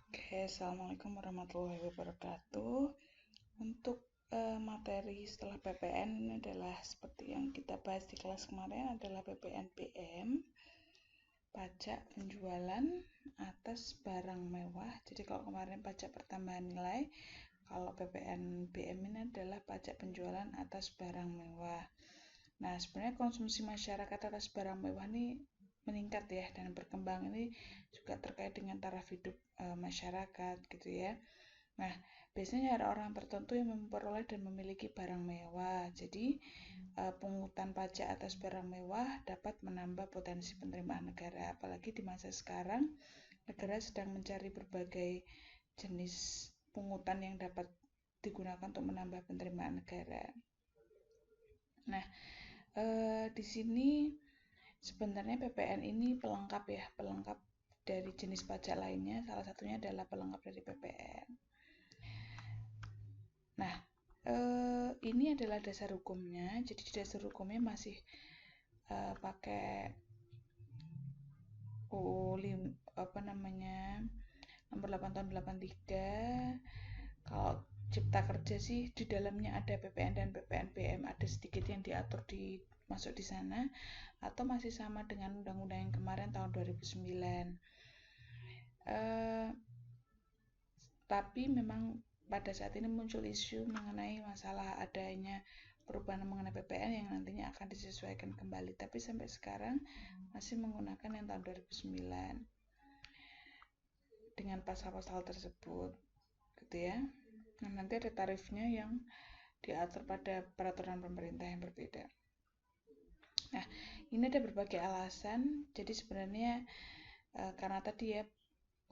Oke, Assalamualaikum warahmatullahi wabarakatuh. Untuk materi setelah PPN ini adalah seperti yang kita bahas di kelas kemarin adalah PPN BM, pajak penjualan atas barang mewah. Jadi kalau kemarin pajak pertambahan nilai, kalau PPN BM ini adalah pajak penjualan atas barang mewah. Nah, sebenarnya konsumsi masyarakat atas barang mewah ini meningkat ya, dan berkembang ini juga terkait dengan taraf hidup masyarakat gitu ya. Nah, biasanya ada orang tertentu yang memperoleh dan memiliki barang mewah. Jadi, pungutan pajak atas barang mewah dapat menambah potensi penerimaan negara. Apalagi di masa sekarang, negara sedang mencari berbagai jenis pungutan yang dapat digunakan untuk menambah penerimaan negara. Nah, di sini sebenarnya PPN ini pelengkap ya, pelengkap dari jenis pajak lainnya. Salah satunya adalah pelengkap dari PPN. Nah, ini adalah dasar hukumnya. Jadi di dasar hukumnya masih pakai UU nomor 8 tahun 83. Kalau Cipta Kerja sih di dalamnya ada PPN dan PPN BM, ada sedikit yang diatur masuk di sana, atau masih sama dengan undang-undang yang kemarin tahun 2009. Tapi memang pada saat ini muncul isu mengenai masalah adanya perubahan mengenai PPN yang nantinya akan disesuaikan kembali. Tapi sampai sekarang masih menggunakan yang tahun 2009 dengan pasal-pasal tersebut, gitu ya. Nah, nanti ada tarifnya yang diatur pada peraturan pemerintah yang berbeda. Nah, ini ada berbagai alasan. Jadi sebenarnya karena tadi ya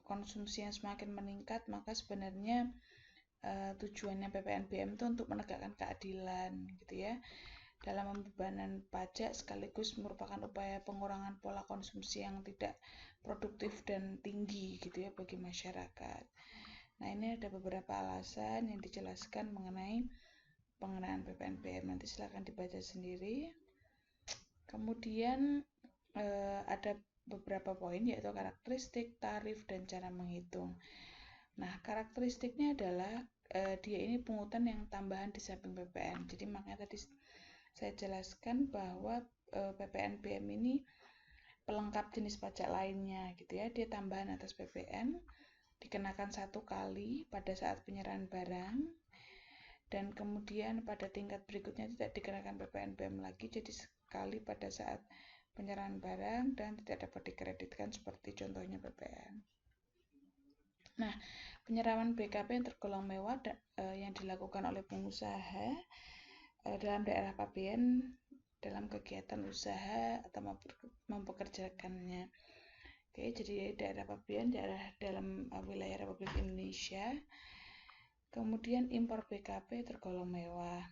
konsumsi yang semakin meningkat, maka sebenarnya tujuannya PPN BM itu untuk menegakkan keadilan gitu ya dalam pembebanan pajak, sekaligus merupakan upaya pengurangan pola konsumsi yang tidak produktif dan tinggi gitu ya bagi masyarakat. Nah, ini ada beberapa alasan yang dijelaskan mengenai pengenaan PPN BM. Nanti silakan dibaca sendiri. Kemudian ada beberapa poin, yaitu karakteristik, tarif, dan cara menghitung. Nah, karakteristiknya adalah dia ini pungutan yang tambahan di samping PPN. Jadi makanya tadi saya jelaskan bahwa PPN BM ini pelengkap jenis pajak lainnya gitu ya. Dia tambahan atas PPN, dikenakan satu kali pada saat penyerahan barang, dan kemudian pada tingkat berikutnya tidak dikenakan PPN BM lagi, jadi sekali pada saat penyerahan barang dan tidak dapat dikreditkan seperti contohnya PPN. Nah, penyerahan BKP yang tergolong mewah yang dilakukan oleh pengusaha dalam daerah pabean dalam kegiatan usaha atau mempekerjakannya. Oke, jadi daerah pabean, daerah dalam wilayah Republik Indonesia. Kemudian impor BKP tergolong mewah.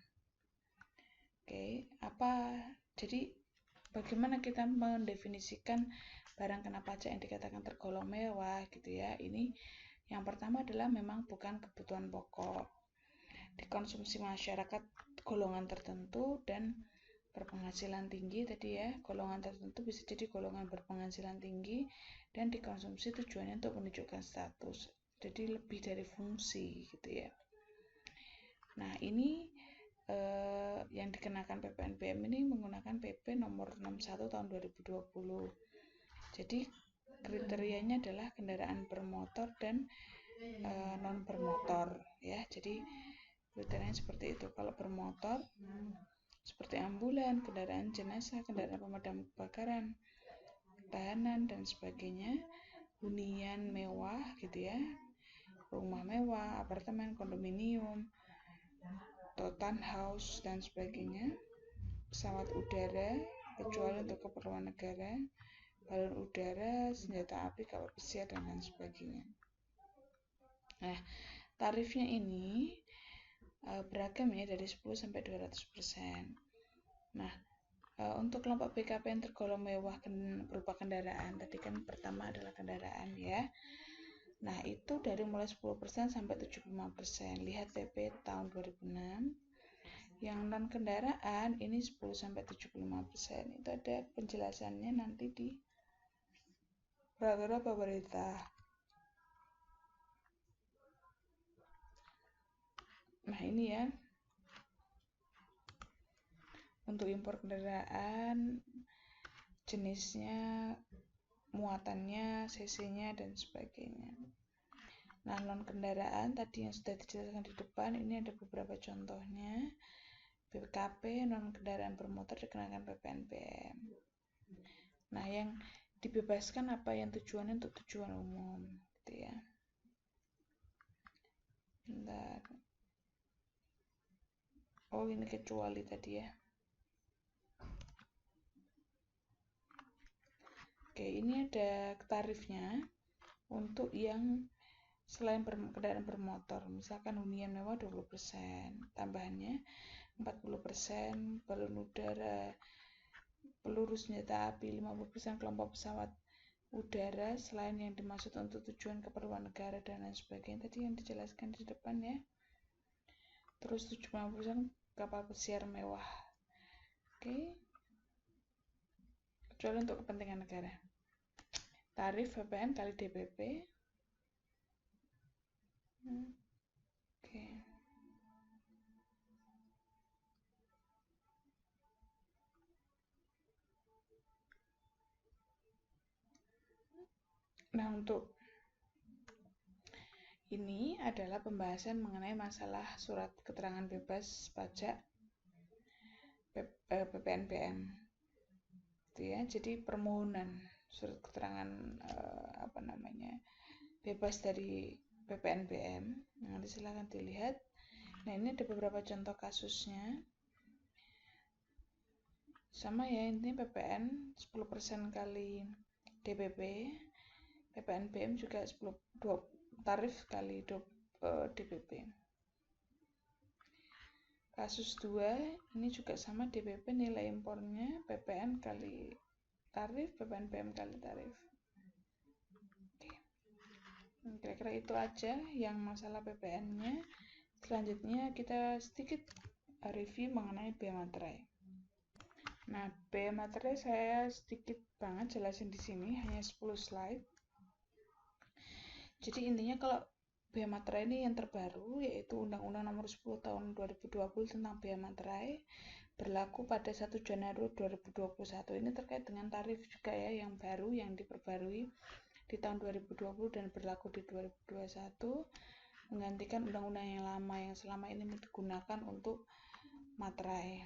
Oke, jadi bagaimana kita mendefinisikan barang kena pajak yang dikatakan tergolong mewah gitu ya. Ini yang pertama adalah memang bukan kebutuhan pokok, dikonsumsi masyarakat golongan tertentu dan berpenghasilan tinggi tadi ya. Golongan tertentu bisa jadi golongan berpenghasilan tinggi dan dikonsumsi tujuannya untuk menunjukkan status. Jadi lebih dari fungsi gitu ya. Nah, ini yang dikenakan PPN BM ini menggunakan PP nomor 61 tahun 2020. Jadi kriterianya adalah kendaraan bermotor dan non bermotor ya. Jadi kriterianya seperti itu. Kalau bermotor seperti ambulan, kendaraan jenazah, kendaraan pemadam kebakaran, tahanan dan sebagainya, hunian mewah gitu ya, rumah mewah, apartemen, kondominium, townhouse dan sebagainya, pesawat udara kecuali untuk keperluan negara, balon udara, senjata api, kapal pesiar dan lain sebagainya. Nah, tarifnya ini beragam ya, dari 10 sampai 200%. Nah, untuk kelompok BKP yang tergolong mewah berupa kendaraan, tadi kan pertama adalah kendaraan ya. Nah, itu dari mulai 10% sampai 75%. Lihat PP tahun 2006. Yang non kendaraan ini 10 sampai 75%. Itu ada penjelasannya nanti di peraturan pemerintah. Nah, ini ya, untuk impor kendaraan, jenisnya, muatannya, cc-nya, dan sebagainya. Nah, non kendaraan tadi yang sudah dijelaskan di depan, ini ada beberapa contohnya. BPKP, non kendaraan bermotor dikenakan PPNBM. Nah, yang dibebaskan apa yang tujuannya untuk tujuan umum, gitu ya. Bentar. Oh, ini kecuali tadi ya. Oke, ini ada tarifnya untuk yang selain kendaraan bermotor. Misalkan hunian mewah 20%, tambahannya 40%, balon udara, peluru senjata api 50%, kelompok pesawat udara selain yang dimaksud untuk tujuan keperluan negara dan lain sebagainya tadi yang dijelaskan di depan ya. Terus 70% kapal pesiar mewah. Oke. Kecuali untuk kepentingan negara. Tarif PPN kali DPP. Oke. Nah, untuk ini adalah pembahasan mengenai masalah surat keterangan bebas pajak PPNBM. Gitu ya. Jadi permohonan surat keterangan bebas dari PPNBM. Nanti silakan dilihat. Nah, ini ada beberapa contoh kasusnya. Sama ya, intinya PPN 10% kali DPP, PPNBM juga 10 tarif kali DPP. Kasus 2, ini juga sama DPP nilai impornya PPN kali tarif, PPNBM kali tarif. Oke. Kira-kira itu aja yang masalah PPN-nya. Selanjutnya kita sedikit review mengenai biaya materai. Nah, biaya materai saya sedikit banget jelasin di sini, hanya 10 slide. Jadi intinya kalau biaya materai ini yang terbaru, yaitu Undang-Undang Nomor 10 Tahun 2020 tentang biaya materai, berlaku pada 1 Januari 2021. Ini terkait dengan tarif juga ya, yang baru, yang diperbarui di tahun 2020 dan berlaku di 2021, menggantikan undang-undang yang lama yang selama ini digunakan untuk materai.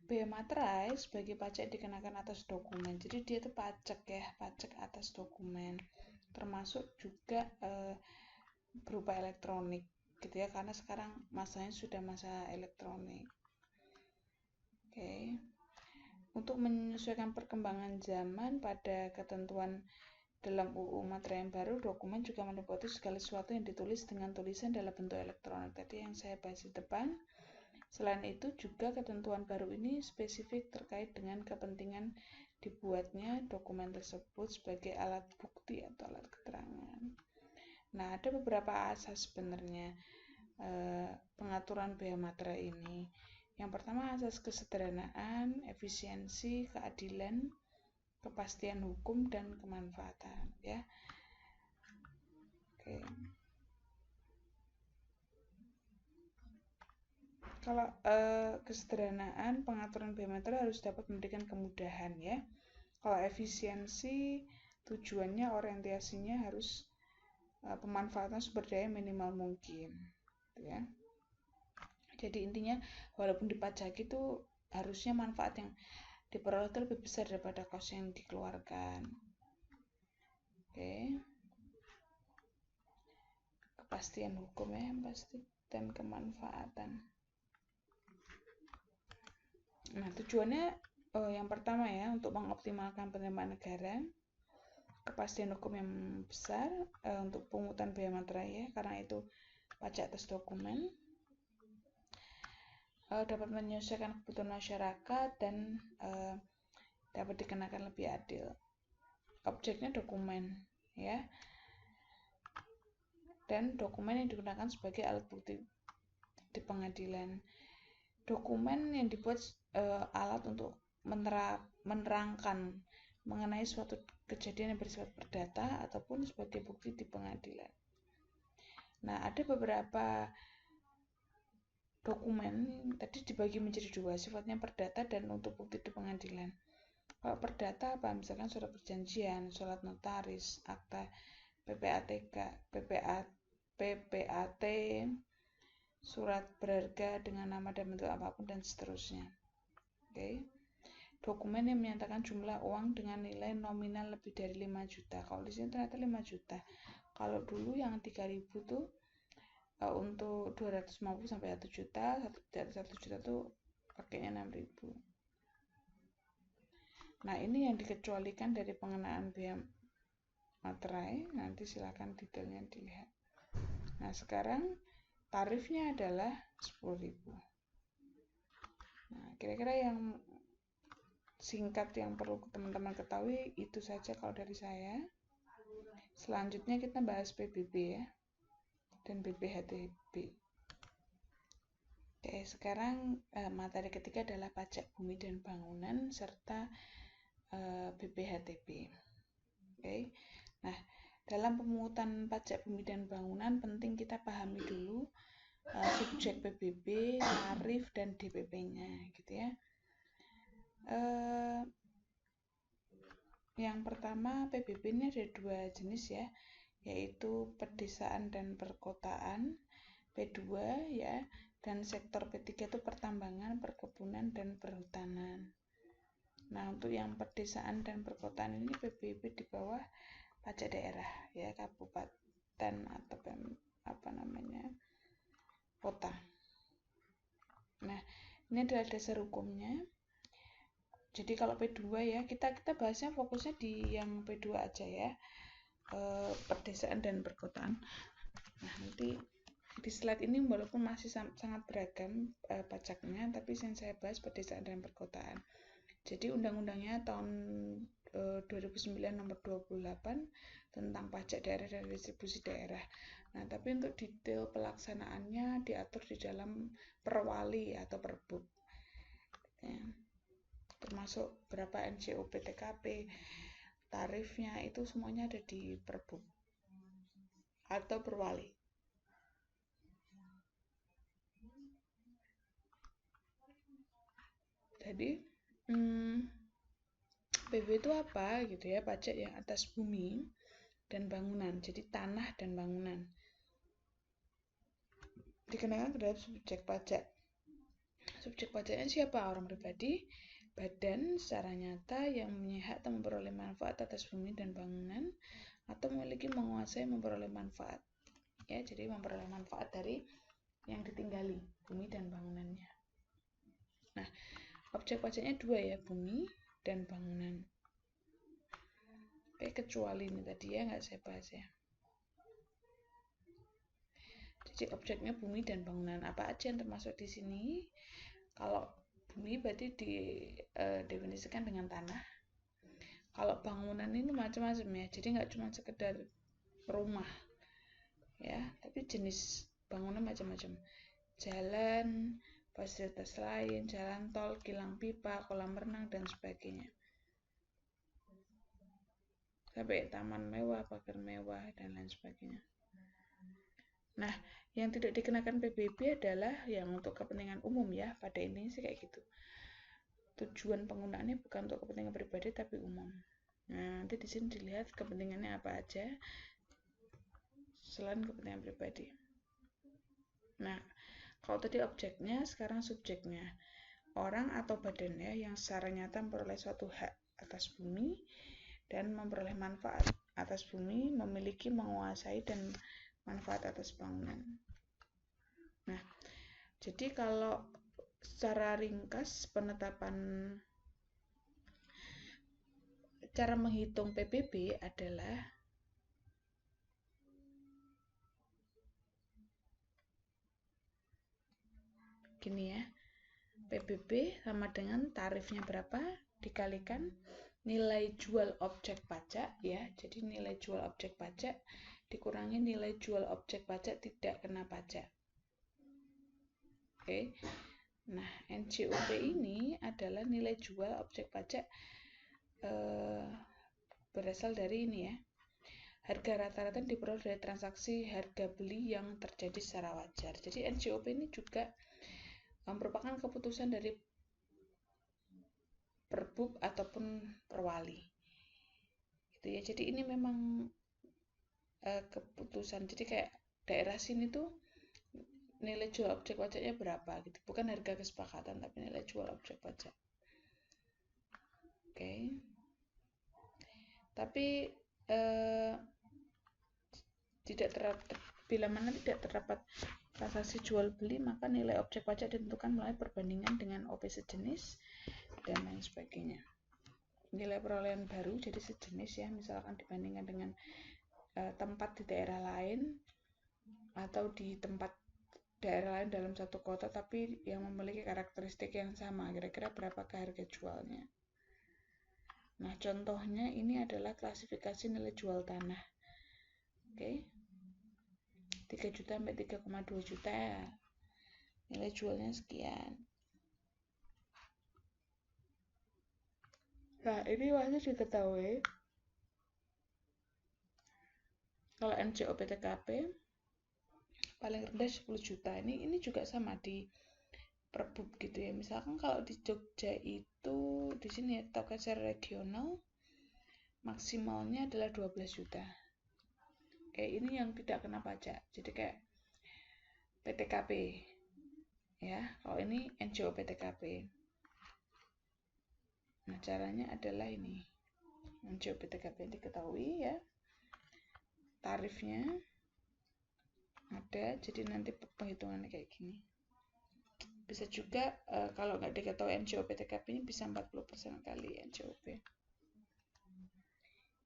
Biaya materai sebagai pajak dikenakan atas dokumen. Jadi dia itu pajak ya, pajak atas dokumen. Termasuk juga berupa elektronik gitu ya, karena sekarang masanya sudah masa elektronik. Oke. Untuk menyesuaikan perkembangan zaman pada ketentuan dalam UU Materai yang baru, dokumen juga meliputi segala sesuatu yang ditulis dengan tulisan dalam bentuk elektronik. Tadi yang saya bahas di depan. Selain itu juga ketentuan baru ini spesifik terkait dengan kepentingan dibuatnya dokumen tersebut sebagai alat bukti atau alat keterangan. Nah, ada beberapa asas sebenarnya pengaturan biaya materai ini. Yang pertama asas kesederhanaan, efisiensi, keadilan, kepastian hukum, dan kemanfaatan ya. Oke. Kalau kesederhanaan pengaturan biaya materai harus dapat memberikan kemudahan ya. Kalau efisiensi tujuannya orientasinya harus pemanfaatan sumber daya minimal mungkin, ya. Jadi intinya walaupun dipajaki itu harusnya manfaat yang diperoleh itu lebih besar daripada kos yang dikeluarkan. Oke. Kepastian hukum ya, pasti, dan kemanfaatan. Nah, tujuannya yang pertama ya, untuk mengoptimalkan penerimaan negara, kepastian hukum yang besar untuk pungutan biaya materai ya, karena itu pajak atas dokumen, dapat menyelesaikan kebutuhan masyarakat dan dapat dikenakan lebih adil. Objeknya dokumen ya, dan dokumen yang digunakan sebagai alat bukti di pengadilan. Dokumen yang dibuat alat untuk menerangkan mengenai suatu kejadian yang bersifat perdata ataupun sebagai bukti di pengadilan. Nah, ada beberapa dokumen tadi dibagi menjadi dua, sifatnya perdata dan untuk bukti di pengadilan. Kalau perdata apa? Misalkan surat perjanjian, surat notaris, akta PPATK, PPAT, surat berharga dengan nama dan bentuk apapun dan seterusnya. Oke. Dokumen yang menyatakan jumlah uang dengan nilai nominal lebih dari 5 juta. Kalau di sini ternyata 5 juta. Kalau dulu yang 3.000 tuh untuk 250 sampai 1 juta, 1 juta tuh pakainya 6.000. Nah, ini yang dikecualikan dari pengenaan biaya materai. Nanti silakan detailnya dilihat. Nah, sekarang tarifnya adalah 10.000. Nah, kira-kira yang singkat yang perlu teman-teman ketahui itu saja kalau dari saya. Selanjutnya kita bahas PBB ya, dan BPHTB. Oke, sekarang materi ketiga adalah pajak bumi dan bangunan serta BPHTB. Oke. Nah, dalam pemungutan pajak bumi dan bangunan penting kita pahami dulu subjek PBB, tarif dan DPP-nya gitu ya. Yang pertama PBB ini ada 2 jenis ya, yaitu pedesaan dan perkotaan, P2 ya, dan sektor P3 itu pertambangan, perkebunan dan perhutanan. Nah, untuk yang pedesaan dan perkotaan ini PBB di bawah pajak daerah ya, kabupaten atau kota. Nah, ini adalah dasar hukumnya. Jadi kalau P2 ya, kita bahasnya fokusnya di yang P2 aja ya, pedesaan dan perkotaan. Nah, nanti di slide ini walaupun masih sangat beragam pajaknya, tapi yang saya bahas pedesaan dan perkotaan. Jadi undang-undangnya tahun 2009 nomor 28 tentang pajak daerah dan distribusi daerah. Nah, tapi untuk detail pelaksanaannya diatur di dalam perwali atau perbuk. Ya. Termasuk berapa NCO PTKP, tarifnya itu semuanya ada di perbuk atau perwali. Jadi PB itu apa gitu ya, pajak yang atas bumi dan bangunan, jadi tanah dan bangunan dikenakan terhadap subjek pajak. Subjek pajaknya siapa? Orang pribadi, badan secara nyata yang mempunyai hak atau memperoleh manfaat atas bumi dan bangunan atau memiliki menguasai memperoleh manfaat ya, jadi memperoleh manfaat dari yang ditinggali bumi dan bangunannya. Nah, objek pajaknya 2 ya, bumi dan bangunan. Oke, kecuali ini tadi ya nggak saya bahas ya. Jadi objeknya bumi dan bangunan, apa aja yang termasuk di sini? Kalau bumi berarti didefinisikan dengan tanah. Kalau bangunan ini macam-macam ya, jadi nggak cuma sekedar rumah ya, tapi jenis bangunan macam-macam. Jalan, fasilitas lain, jalan tol, kilang pipa, kolam renang dan sebagainya. Sampai taman mewah, pagar mewah dan lain sebagainya. Nah, yang tidak dikenakan PBB adalah yang untuk kepentingan umum ya, pada intinya sih kayak gitu. Tujuan penggunaannya bukan untuk kepentingan pribadi tapi umum. Nah, nanti di sini dilihat kepentingannya apa aja selain kepentingan pribadi. Nah, kalau tadi objeknya, sekarang subjeknya. Orang atau badannya yang secara nyata memperoleh suatu hak atas bumi dan memperoleh manfaat atas bumi, memiliki, menguasai, dan manfaat atas bangunan. Nah, jadi kalau secara ringkas penetapan cara menghitung PBB adalah gini ya, PBB sama dengan tarifnya berapa dikalikan nilai jual objek pajak ya, jadi nilai jual objek pajak dikurangi nilai jual objek pajak tidak kena pajak. Oke. Nah, NJOP ini adalah nilai jual objek pajak berasal dari ini ya, harga rata-rata diperoleh dari transaksi harga beli yang terjadi secara wajar. Jadi NJOP ini juga merupakan keputusan dari perbub ataupun perwali. Gitu ya. Jadi ini memang keputusan. Jadi kayak daerah sini tuh nilai jual objek pajaknya berapa gitu. Bukan harga kesepakatan tapi nilai jual objek pajak. Oke. Tapi bila mana tidak terdapat transaksi jual beli, maka nilai objek pajak ditentukan melalui perbandingan dengan OP sejenis dan lain sebagainya. Nilai perolehan baru jadi sejenis ya, misalkan dibandingkan dengan tempat di daerah lain atau di tempat daerah lain dalam satu kota tapi yang memiliki karakteristik yang sama, kira-kira berapakah harga jualnya. Nah, contohnya ini adalah klasifikasi nilai jual tanah. Oke. 3 juta sampai 3,2 juta. Nilai jualnya sekian. Nah, ini wajib diketahui. Kalau NJOP TKP paling rendah 10 juta. Ini juga sama di perbub gitu ya. Misalkan kalau di Jogja itu di sini ya, token share regional maksimalnya adalah 12 juta. Ini yang tidak kena pajak. Jadi kayak PTKP. Ya, kalau ini NJOP TKP. Nah, caranya adalah ini. NJOP TKP diketahui ya. Tarifnya ada, jadi nanti penghitungannya kayak gini. Bisa juga kalau nggak diketahui NJOP TKP ini bisa 40% kali NJOP.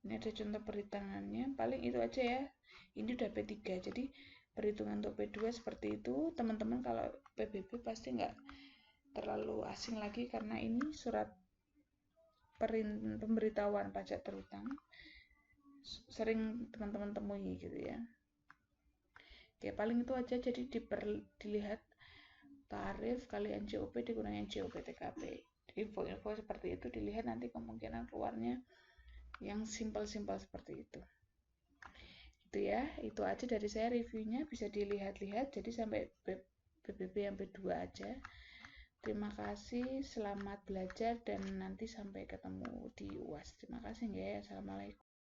Ini ada contoh perhitungannya, paling itu aja ya. Ini udah P3, jadi perhitungan untuk P2 seperti itu. Teman-teman kalau PBB pasti nggak terlalu asing lagi karena ini surat pemberitahuan pajak terutang. Sering teman-teman temui gitu ya. Oke, paling itu aja, jadi dilihat tarif kali NJOP dikurangi NJOP TKP. Info-info seperti itu dilihat, nanti kemungkinan keluarnya yang simpel-simpel seperti itu. Itu ya, itu aja dari saya reviewnya, bisa dilihat-lihat, jadi sampai PBB yang P2 aja. Terima kasih, selamat belajar dan nanti sampai ketemu di UAS. Terima kasih ya, assalamualaikum.